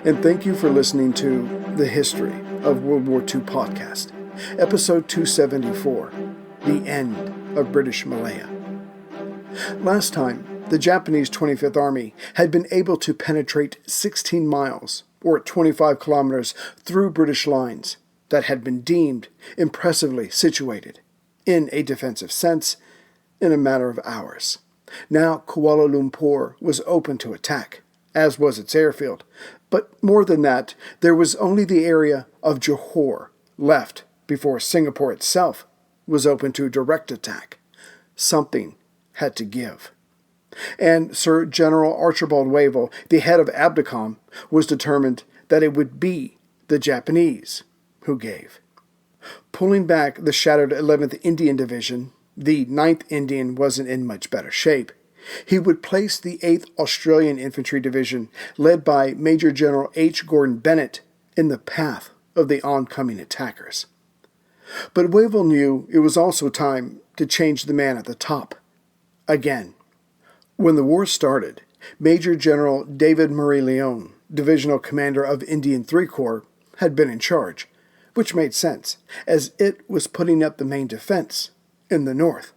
and thank you for listening to The History of World War II podcast, episode 274, The End of British Malaya. Last time, the Japanese 25th Army had been able to penetrate 16 miles, or 25 kilometers, through British lines that had been deemed impressively situated, in a defensive sense, in a matter of hours. Now Kuala Lumpur was open to attack, as was its airfield, but more than that, there was only the area of Johore left before Singapore itself was open to direct attack. Something had to give. And Sir General Archibald Wavell, the head of Abdicom, was determined that it would be the Japanese who gave. Pulling back the shattered 11th Indian Division, the 9th Indian wasn't in much better shape. He would place the 8th Australian Infantry Division, led by Major General H. Gordon Bennett, in the path of the oncoming attackers. But Wavell knew it was also time to change the man at the top. Again. When the war started, Major General David Murray Lyon, Divisional Commander of Indian III Corps, had been in charge, which made sense, as it was putting up the main defense in the north.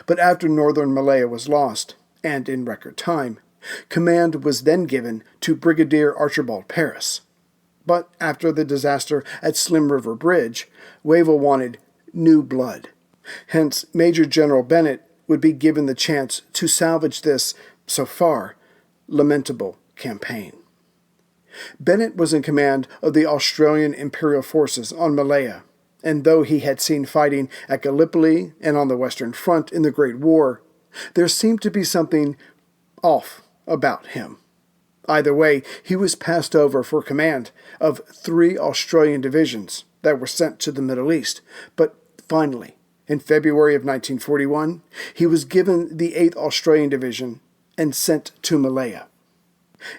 But after northern Malaya was lost, and in record time, command was then given to Brigadier Archibald Paris. But after the disaster at Slim River Bridge, Wavell wanted new blood. Hence, Major General Bennett would be given the chance to salvage this, so far, lamentable campaign. Bennett was in command of the Australian Imperial Forces on Malaya, and though he had seen fighting at Gallipoli and on the Western Front in the Great War, there seemed to be something off about him. Either way, he was passed over for command of 3 Australian divisions that were sent to the Middle East, but finally, in February of 1941, he was given the 8th Australian Division and sent to Malaya.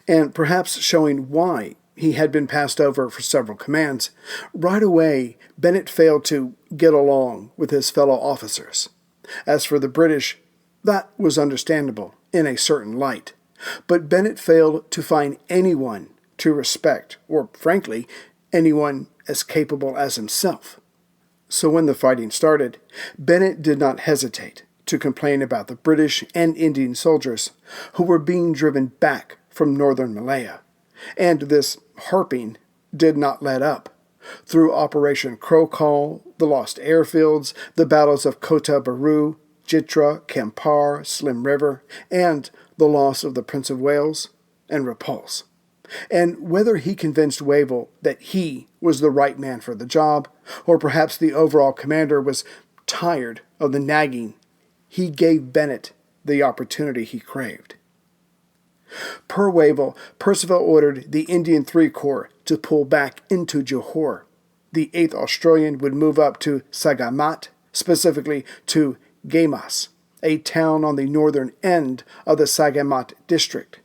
And perhaps showing why he had been passed over for several commands, right away Bennett failed to get along with his fellow officers. As for the British, that was understandable in a certain light. But Bennett failed to find anyone to respect, or frankly, anyone as capable as himself. So when the fighting started, Bennett did not hesitate to complain about the British and Indian soldiers who were being driven back from northern Malaya. And this harping did not let up. Through Operation Crow Call, the lost airfields, the battles of Kota Baru, Jitra, Kampar, Slim River, and the loss of the Prince of Wales and Repulse. And whether he convinced Wavell that he was the right man for the job, or perhaps the overall commander was tired of the nagging, he gave Bennett the opportunity he craved. Per Wavell, Percival ordered the Indian III Corps to pull back into Johore. The 8th Australian would move up to Sagamat, specifically to Gemas, a town on the northern end of the Sagamat district,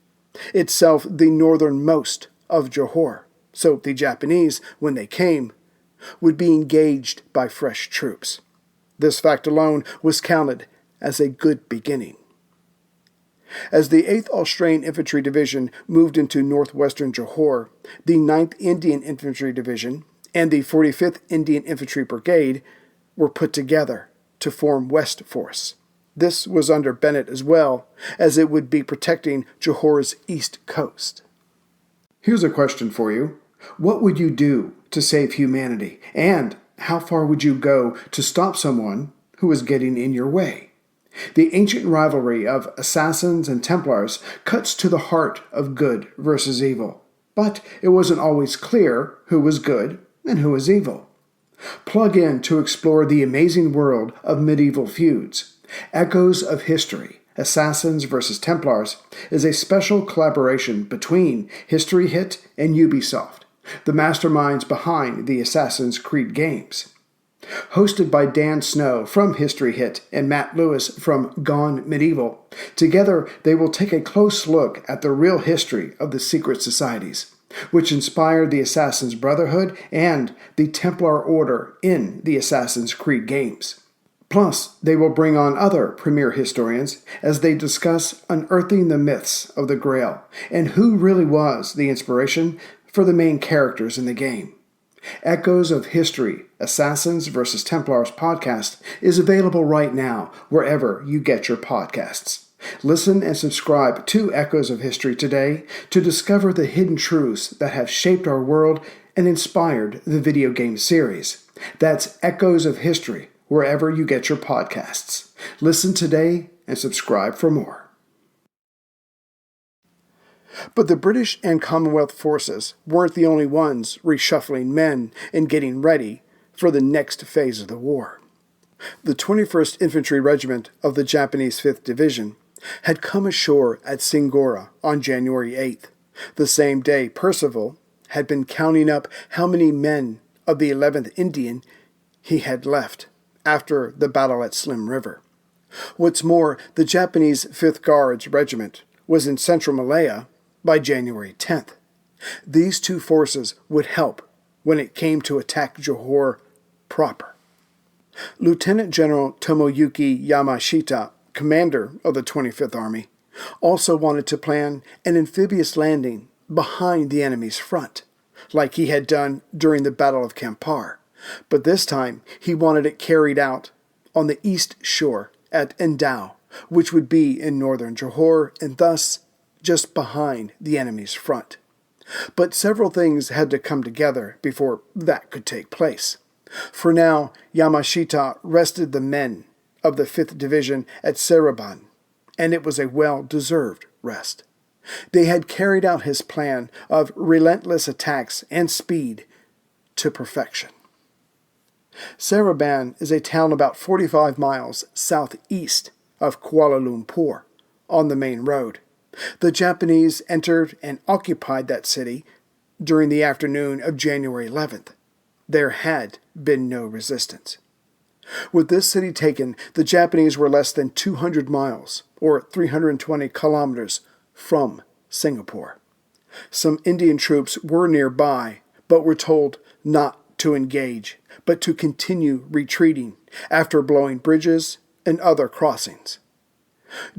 itself the northernmost of Johore. So the Japanese, when they came, would be engaged by fresh troops. This fact alone was counted as a good beginning. As the 8th Australian Infantry Division moved into northwestern Johore, the 9th Indian Infantry Division and the 45th Indian Infantry Brigade were put together to form West Force. This was under Bennett as well, as it would be protecting Johore's east coast. Here's a question for you. What would you do to save humanity? And how far would you go to stop someone who is getting in your way? The ancient rivalry of assassins and Templars cuts to the heart of good versus evil. But it wasn't always clear who was good and who was evil. Plug in to explore the amazing world of medieval feuds. Echoes of History, Assassins vs. Templars, is a special collaboration between History Hit and Ubisoft, the masterminds behind the Assassin's Creed games. Hosted by Dan Snow from History Hit and Matt Lewis from Gone Medieval, together they will take a close look at the real history of the secret societies, which inspired the Assassin's Brotherhood and the Templar Order in the Assassin's Creed games. Plus, they will bring on other premier historians as they discuss unearthing the myths of the Grail and who really was the inspiration for the main characters in the game. Echoes of History, Assassins vs. Templars podcast is available right now wherever you get your podcasts. Listen and subscribe to Echoes of History today to discover the hidden truths that have shaped our world and inspired the video game series. That's Echoes of History wherever you get your podcasts. Listen today and subscribe for more. But the British and Commonwealth forces weren't the only ones reshuffling men and getting ready for the next phase of the war. The 21st Infantry Regiment of the Japanese 5th Division had come ashore at Singora on January 8th, the same day Percival had been counting up how many men of the 11th Indian he had left after the battle at Slim River. What's more, the Japanese 5th Guards Regiment was in central Malaya by January 10th. These two forces would help when it came to attack Johore proper. Lieutenant General Tomoyuki Yamashita, commander of the 25th Army, also wanted to plan an amphibious landing behind the enemy's front, like he had done during the Battle of Kampar, but this time he wanted it carried out on the east shore at Endau, which would be in northern Johore and thus just behind the enemy's front. But several things had to come together before that could take place. For now, Yamashita rested the men of the 5th Division at Seraban, and it was a well-deserved rest. They had carried out his plan of relentless attacks and speed to perfection. Seraban is a town about 45 miles southeast of Kuala Lumpur on the main road. The Japanese entered and occupied that city during the afternoon of January 11th. There had been no resistance. With this city taken, the Japanese were less than 200 miles, or 320 kilometers, from Singapore. Some Indian troops were nearby, but were told not to engage, but to continue retreating after blowing bridges and other crossings.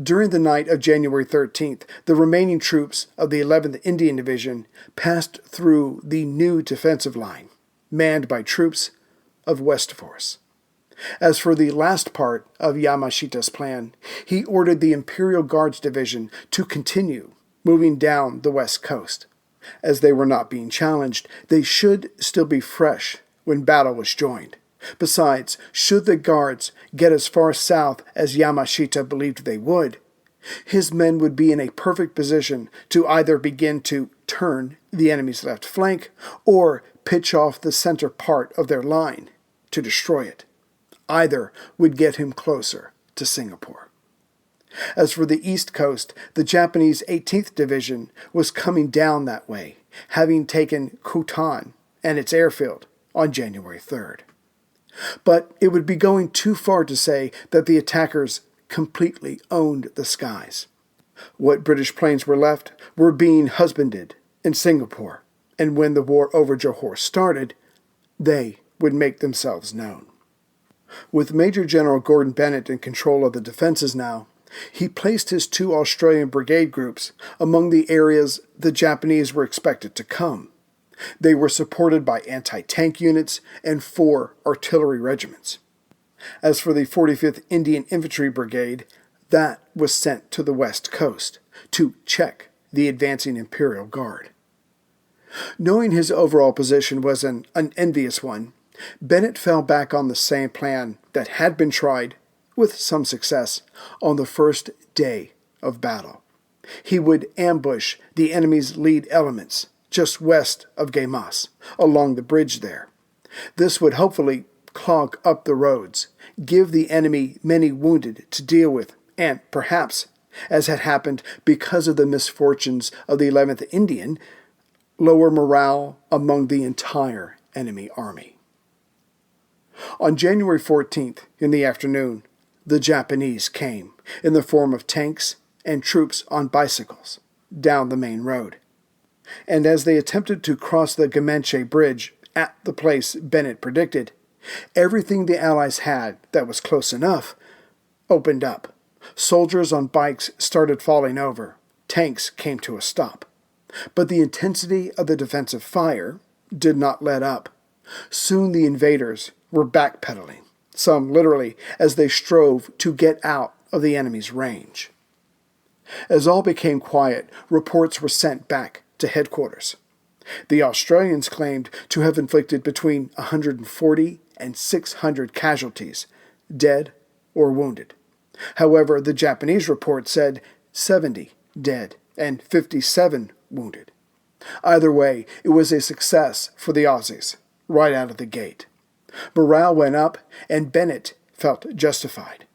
During the night of January 13th, the remaining troops of the 11th Indian Division passed through the new defensive line, manned by troops of West Force. As for the last part of Yamashita's plan, he ordered the Imperial Guards Division to continue moving down the west coast. As they were not being challenged, they should still be fresh when battle was joined. Besides, should the Guards get as far south as Yamashita believed they would, his men would be in a perfect position to either begin to turn the enemy's left flank or pitch off the center part of their line to destroy it. Either would get him closer to Singapore. As for the east coast, the Japanese 18th Division was coming down that way, having taken Kutan and its airfield on January 3rd. But it would be going too far to say that the attackers completely owned the skies. What British planes were left were being husbanded in Singapore, and when the war over Johore started, they would make themselves known. With Major General Gordon Bennett in control of the defenses now, he placed his 2 Australian brigade groups among the areas the Japanese were expected to come. They were supported by anti-tank units and 4 artillery regiments. As for the 45th Indian Infantry Brigade, that was sent to the west coast to check the advancing Imperial Guard. Knowing his overall position was an unenvious one, Bennett fell back on the same plan that had been tried, with some success, on the first day of battle. He would ambush the enemy's lead elements just west of Guaymas, along the bridge there. This would hopefully clog up the roads, give the enemy many wounded to deal with, and perhaps, as had happened because of the misfortunes of the 11th Indian, lower morale among the entire enemy army. On January 14th, in the afternoon, the Japanese came, in the form of tanks and troops on bicycles, down the main road. And as they attempted to cross the Gamanche Bridge at the place Bennett predicted, everything the Allies had that was close enough opened up. Soldiers on bikes started falling over. Tanks came to a stop. But the intensity of the defensive fire did not let up. Soon the invaders were backpedaling, some literally, as they strove to get out of the enemy's range. As all became quiet, reports were sent back to headquarters. The Australians claimed to have inflicted between 140 and 600 casualties, dead or wounded. However, the Japanese report said 70 dead and 57 wounded. Either way, it was a success for the Aussies, right out of the gate. Morale went up, and Bennett felt justified.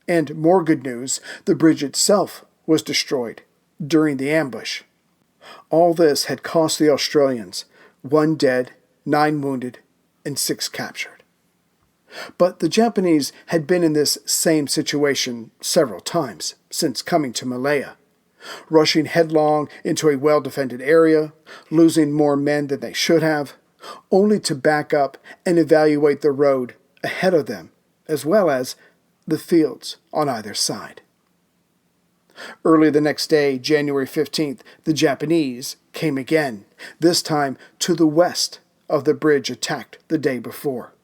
And more good news, the bridge itself was destroyed during the ambush. All this had cost the Australians 1 dead, 9 wounded, and 6 captured. But the Japanese had been in this same situation several times since coming to Malaya, rushing headlong into a well-defended area, losing more men than they should have, only to back up and evaluate the road ahead of them, as well as the fields on either side. Early the next day, January 15th, the Japanese came again, this time to the west of the bridge attacked the day before.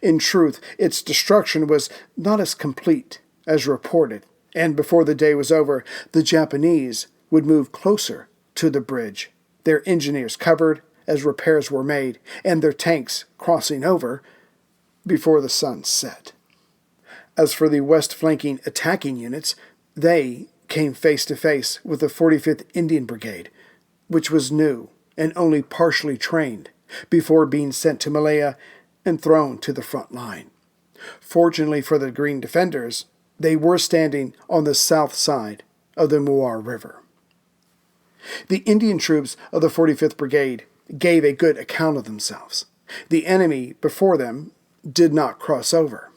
In truth, its destruction was not as complete as reported, and before the day was over, the Japanese would move closer to the bridge, their engineers covered as repairs were made, and their tanks crossing over before the sun set. As for the west-flanking attacking units, they came face to face with the 45th Indian Brigade, which was new and only partially trained before being sent to Malaya and thrown to the front line. Fortunately for the Green Defenders, they were standing on the south side of the Muar River. The Indian troops of the 45th Brigade gave a good account of themselves. The enemy before them did not cross over.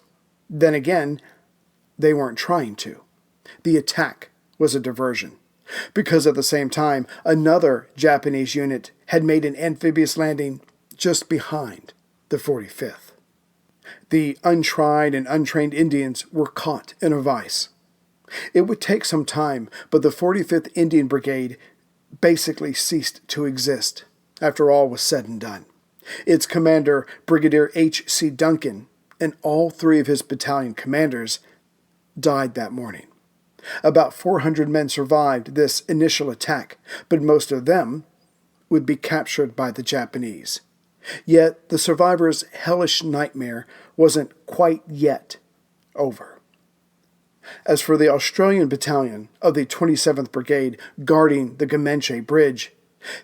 Then again, they weren't trying to. The attack was a diversion, because at the same time, another Japanese unit had made an amphibious landing just behind the 45th. The untried and untrained Indians were caught in a vice. It would take some time, but the 45th Indian Brigade basically ceased to exist after all was said and done. Its commander, Brigadier H.C. Duncan, and all 3 of his battalion commanders died that morning. About 400 men survived this initial attack, but most of them would be captured by the Japanese. Yet the survivors' hellish nightmare wasn't quite yet over. As for the Australian battalion of the 27th Brigade guarding the Gamenche Bridge,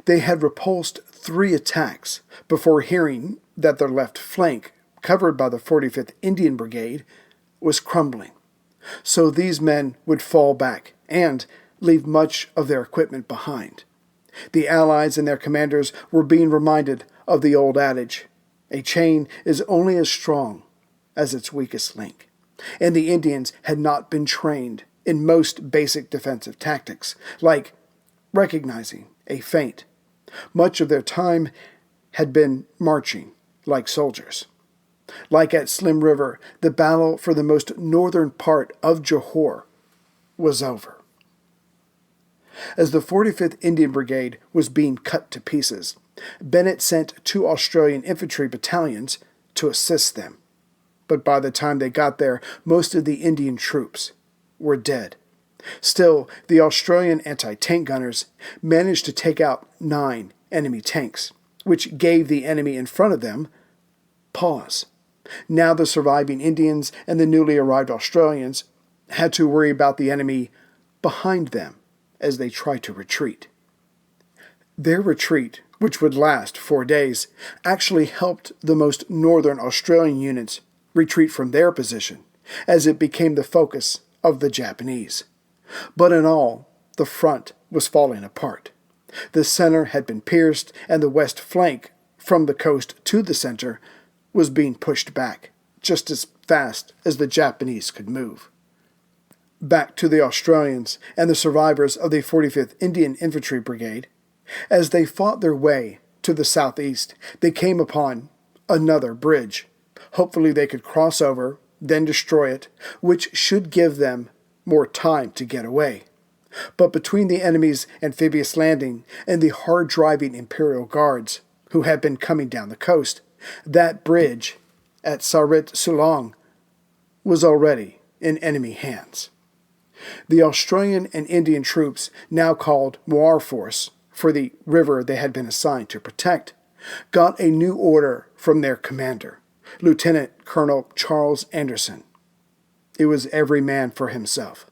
they had repulsed 3 attacks before hearing that their left flank, covered by the 45th Indian Brigade, was crumbling. So these men would fall back and leave much of their equipment behind. The Allies and their commanders were being reminded of the old adage, a chain is only as strong as its weakest link. And the Indians had not been trained in most basic defensive tactics, like recognizing a feint. Much of their time had been marching like soldiers. Like at Slim River, the battle for the most northern part of Johore was over. As the 45th Indian Brigade was being cut to pieces, Bennett sent 2 Australian infantry battalions to assist them. But by the time they got there, most of the Indian troops were dead. Still, the Australian anti-tank gunners managed to take out 9 enemy tanks, which gave the enemy in front of them pause. Now the surviving Indians and the newly arrived Australians had to worry about the enemy behind them as they tried to retreat. Their retreat, which would last 4 days, actually helped the most northern Australian units retreat from their position, as it became the focus of the Japanese. But in all, the front was falling apart. The center had been pierced, and the west flank, from the coast to the center, was being pushed back, just as fast as the Japanese could move. Back to the Australians and the survivors of the 45th Indian Infantry Brigade. As they fought their way to the southeast, they came upon another bridge. Hopefully they could cross over, then destroy it, which should give them more time to get away. But between the enemy's amphibious landing and the hard-driving Imperial Guards, who had been coming down the coast, that bridge at Sarit Sulong was already in enemy hands. The Australian and Indian troops, now called Moir Force, for the river they had been assigned to protect, got a new order from their commander, Lieutenant Colonel Charles Anderson. It was every man for himself.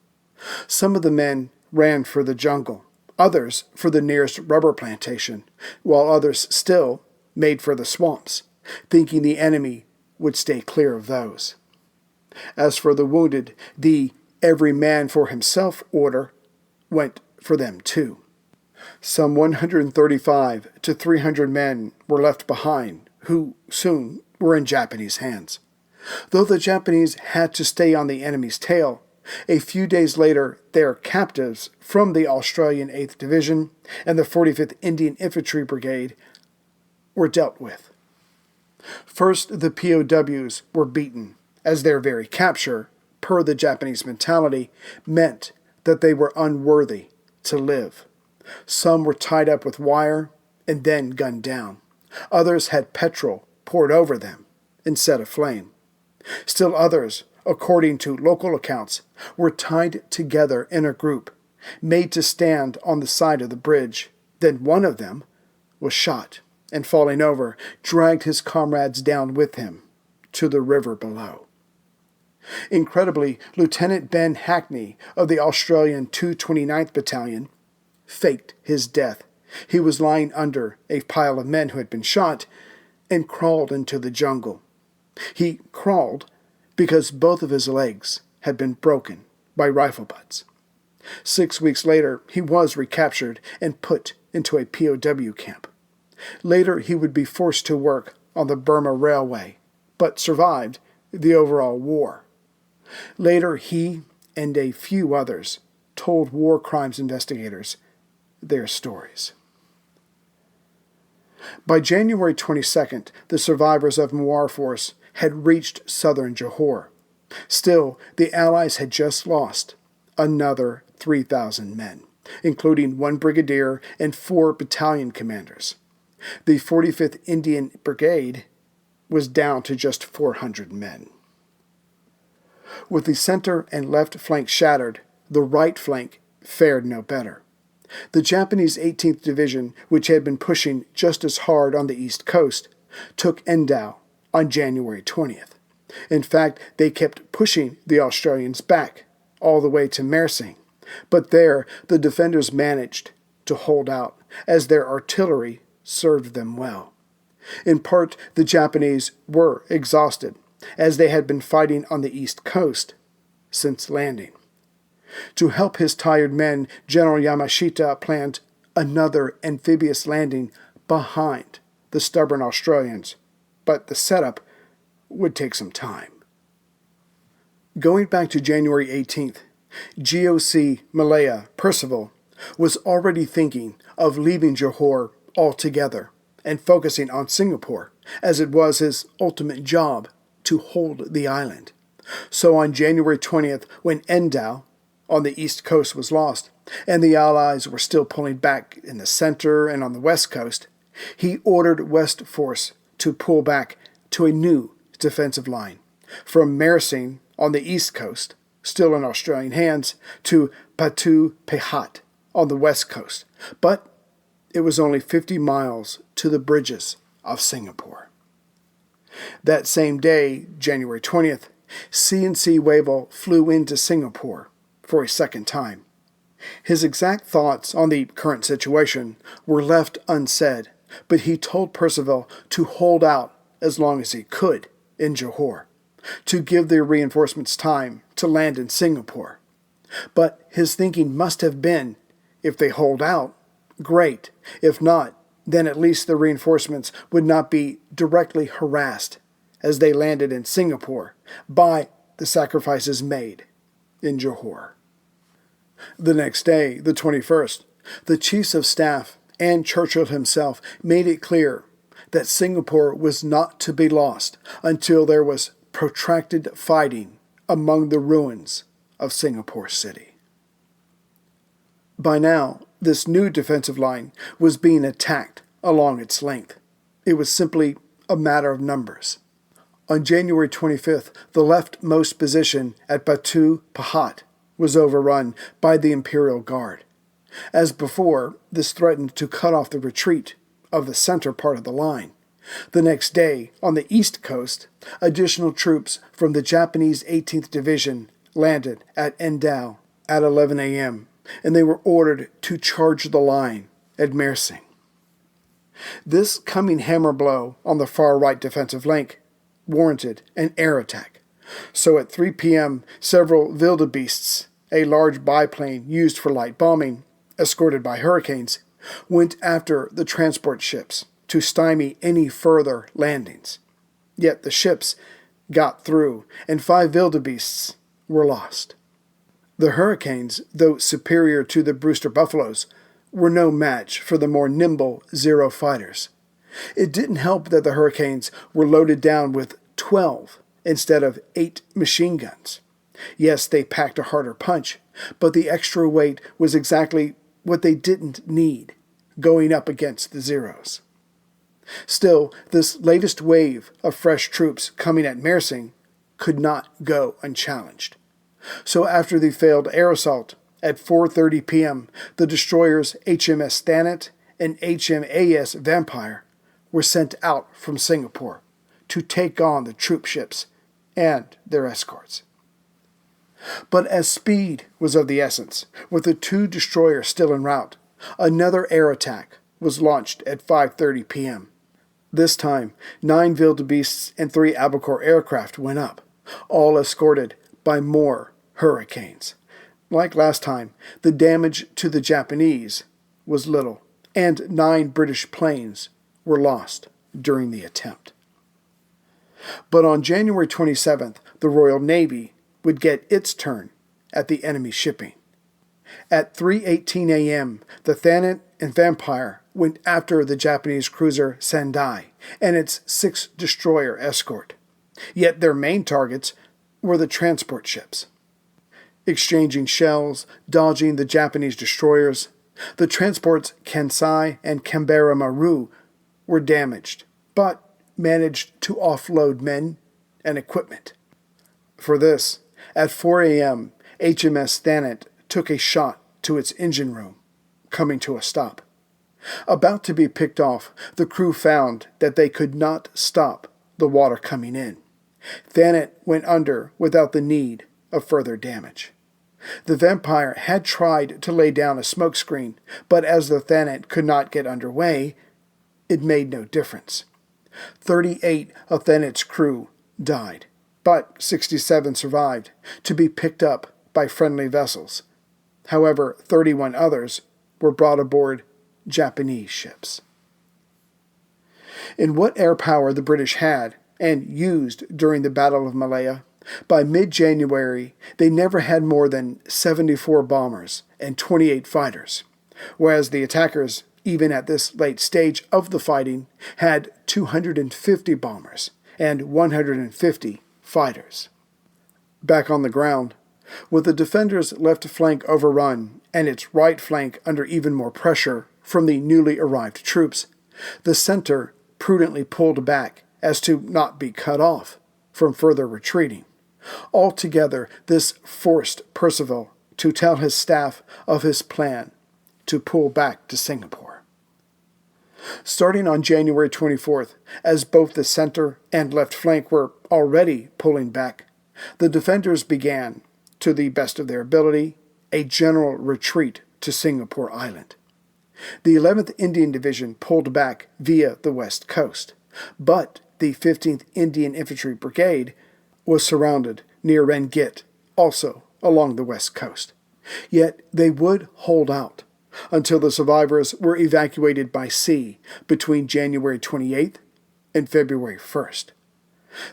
Some of the men ran for the jungle, others for the nearest rubber plantation, while others still made for the swamps, thinking the enemy would stay clear of those. As for the wounded, the every man for himself order went for them too. Some 135 to 300 men were left behind, who soon were in Japanese hands. Though the Japanese had to stay on the enemy's tail, a few days later their captives from the Australian 8th Division and the 45th Indian Infantry Brigade were dealt with. First, the POWs were beaten, as their very capture, per the Japanese mentality, meant that they were unworthy to live. Some were tied up with wire and then gunned down. Others had petrol poured over them and set aflame. Still others, according to local accounts, were tied together in a group, made to stand on the side of the bridge. Then one of them was shot and, falling over, dragged his comrades down with him to the river below. Incredibly, Lieutenant Ben Hackney of the Australian 229th Battalion faked his death. He was lying under a pile of men who had been shot and crawled into the jungle. He crawled because both of his legs had been broken by rifle butts. 6 weeks later, he was recaptured and put into a POW camp. Later, he would be forced to work on the Burma Railway, but survived the overall war. Later, he and a few others told war crimes investigators their stories. By January 22nd, the survivors of Moir Force had reached southern Johore. Still, the Allies had just lost another 3,000 men, including 1 brigadier and 4 battalion commanders. The 45th Indian Brigade was down to just 400 men. With the center and left flank shattered, the right flank fared no better. The Japanese 18th Division, which had been pushing just as hard on the east coast, took Endau on January 20th. In fact, they kept pushing the Australians back, all the way to Mersing. But there, the defenders managed to hold out, as their artillery served them well. In part, the Japanese were exhausted, as they had been fighting on the east coast since landing. To help his tired men, General Yamashita planned another amphibious landing behind the stubborn Australians, but the setup would take some time. Going back to January 18th, GOC Malaya Percival was already thinking of leaving Johore altogether and focusing on Singapore, as it was his ultimate job to hold the island. So on January 20th, when Endau on the east coast was lost, and the Allies were still pulling back in the center and on the west coast, he ordered West Force to pull back to a new defensive line, from Mersing on the east coast, still in Australian hands, to Batu Pahat on the west coast. But it was only 50 miles to the bridges of Singapore. That same day, January 20th, C&C Wavell flew into Singapore for a second time. His exact thoughts on the current situation were left unsaid, but he told Percival to hold out as long as he could in Johore, to give the reinforcements time to land in Singapore. But his thinking must have been, if they hold out, great. If not, then at least the reinforcements would not be directly harassed as they landed in Singapore by the sacrifices made in Johore. The next day, the 21st, the chiefs of staff and Churchill himself made it clear that Singapore was not to be lost until there was protracted fighting among the ruins of Singapore City. By now, this new defensive line was being attacked along its length. It was simply a matter of numbers. On January 25th, the leftmost position at Batu Pahat was overrun by the Imperial Guard. As before, this threatened to cut off the retreat of the center part of the line. The next day, on the east coast, additional troops from the Japanese 18th Division landed at Endau at 11 a.m., and they were ordered to charge the line at Mersing. This coming hammer blow on the far right defensive flank warranted an air attack. So at 3 p.m., several wildebeests, a large biplane used for light bombing, escorted by Hurricanes, went after the transport ships to stymie any further landings. Yet the ships got through, and 5 wildebeests were lost. The Hurricanes, though superior to the Brewster Buffaloes, were no match for the more nimble Zero fighters. It didn't help that the Hurricanes were loaded down with 12 instead of 8 machine guns. Yes, they packed a harder punch, but the extra weight was exactly what they didn't need, going up against the Zeros. Still, this latest wave of fresh troops coming at Mersing could not go unchallenged. So after the failed air assault, at 4:30 p.m., the destroyers HMS Thanet and HMAS Vampire were sent out from Singapore to take on the troop ships and their escorts. But as speed was of the essence, with the 2 destroyers still en route, another air attack was launched at 5:30 p.m. This time, 9 wildebeests and 3 Albacore aircraft went up, all escorted by more Hurricanes. Like last time, the damage to the Japanese was little, and 9 British planes were lost during the attempt. But on January 27th, the Royal Navy would get its turn at the enemy shipping. At 3:18 a.m., the Thanet and Vampire went after the Japanese cruiser Sendai and its 6-destroyer escort. Yet their main targets were the transport ships. Exchanging shells, dodging the Japanese destroyers, the transports Kansai and Canberra Maru were damaged, but managed to offload men and equipment. For this, at 4 a.m., HMS Thanet took a shot to its engine room, coming to a stop. About to be picked off, the crew found that they could not stop the water coming in. Thanet went under without the need of further damage. The Vampire had tried to lay down a smokescreen, but as the Thanet could not get underway, it made no difference. 38 of Thanet's crew died, but 67 survived to be picked up by friendly vessels. However, 31 others were brought aboard Japanese ships. In what air power the British had and used during the Battle of Malaya, by mid-January they never had more than 74 bombers and 28 fighters, whereas the attackers, even at this late stage of the fighting, had 250 bombers and 150 fighters. Back on the ground, with the defenders' left flank overrun and its right flank under even more pressure from the newly arrived troops, the center prudently pulled back as to not be cut off from further retreating. Altogether, this forced Percival to tell his staff of his plan to pull back to Singapore. Starting on January 24th, as both the center and left flank were already pulling back, the defenders began, to the best of their ability, a general retreat to Singapore Island. The 11th Indian Division pulled back via the west coast, but the 15th Indian Infantry Brigade was surrounded near Rengit, also along the west coast. Yet they would hold out until the survivors were evacuated by sea between January 28th and February 1st.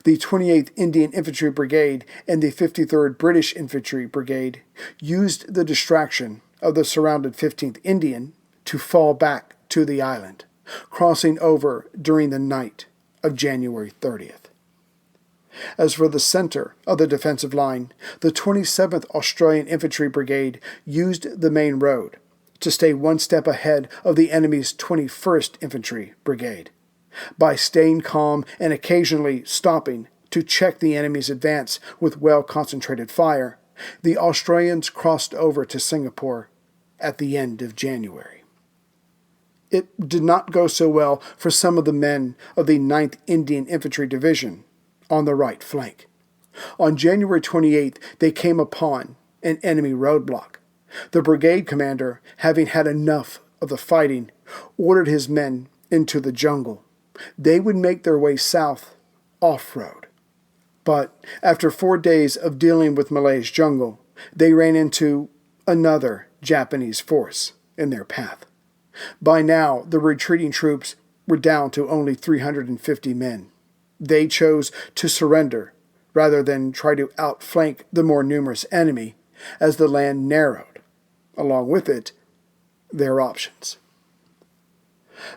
The 28th Indian Infantry Brigade and the 53rd British Infantry Brigade used the distraction of the surrounded 15th Indian to fall back to the island, crossing over during the night of January 30th. As for the center of the defensive line, the 27th Australian Infantry Brigade used the main road, to stay one step ahead of the enemy's 21st Infantry Brigade. By staying calm and occasionally stopping to check the enemy's advance with well-concentrated fire, the Australians crossed over to Singapore at the end of January. It did not go so well for some of the men of the 9th Indian Infantry Division on the right flank. On January 28th, they came upon an enemy roadblock. The brigade commander, having had enough of the fighting, ordered his men into the jungle. They would make their way south, off-road. But after 4 days of dealing with Malay's jungle, they ran into another Japanese force in their path. By now, the retreating troops were down to only 350 men. They chose to surrender rather than try to outflank the more numerous enemy as the land narrowed. Along with it, their options.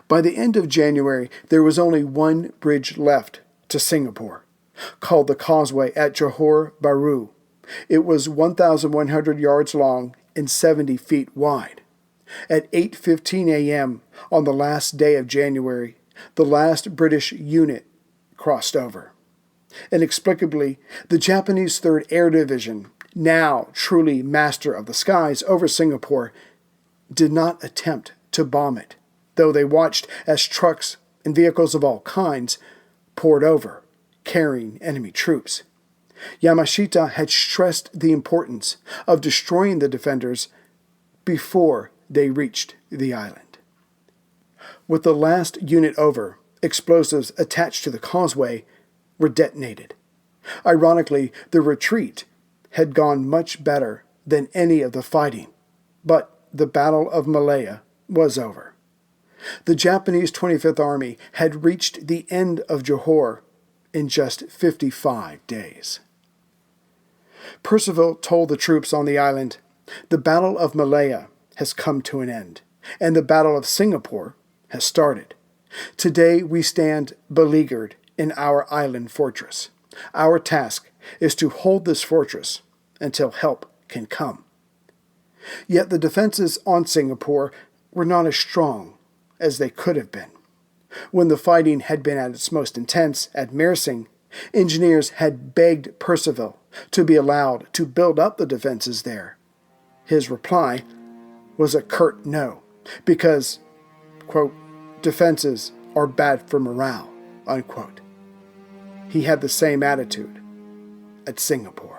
By the end of January, there was only one bridge left to Singapore, called the Causeway at Johore, Baru. It was 1,100 yards long and 70 feet wide. At 8:15 a.m. on the last day of January, the last British unit crossed over. Inexplicably, the Japanese 3rd Air Division, now truly master of the skies over Singapore, did not attempt to bomb it, though they watched as trucks and vehicles of all kinds poured over, carrying enemy troops. Yamashita had stressed the importance of destroying the defenders before they reached the island. With the last unit over, explosives attached to the causeway were detonated. Ironically, the retreat had gone much better than any of the fighting, but the Battle of Malaya was over. The Japanese 25th Army had reached the end of Johore in just 55 days. Percival told the troops on the island, "The Battle of Malaya has come to an end, and the Battle of Singapore has started. Today we stand beleaguered in our island fortress. Our task is to hold this fortress until help can come." Yet the defenses on Singapore were not as strong as they could have been. When the fighting had been at its most intense at Mersing, engineers had begged Percival to be allowed to build up the defenses there. His reply was a curt no, because, quote, "defenses are bad for morale," unquote. He had the same attitude at Singapore.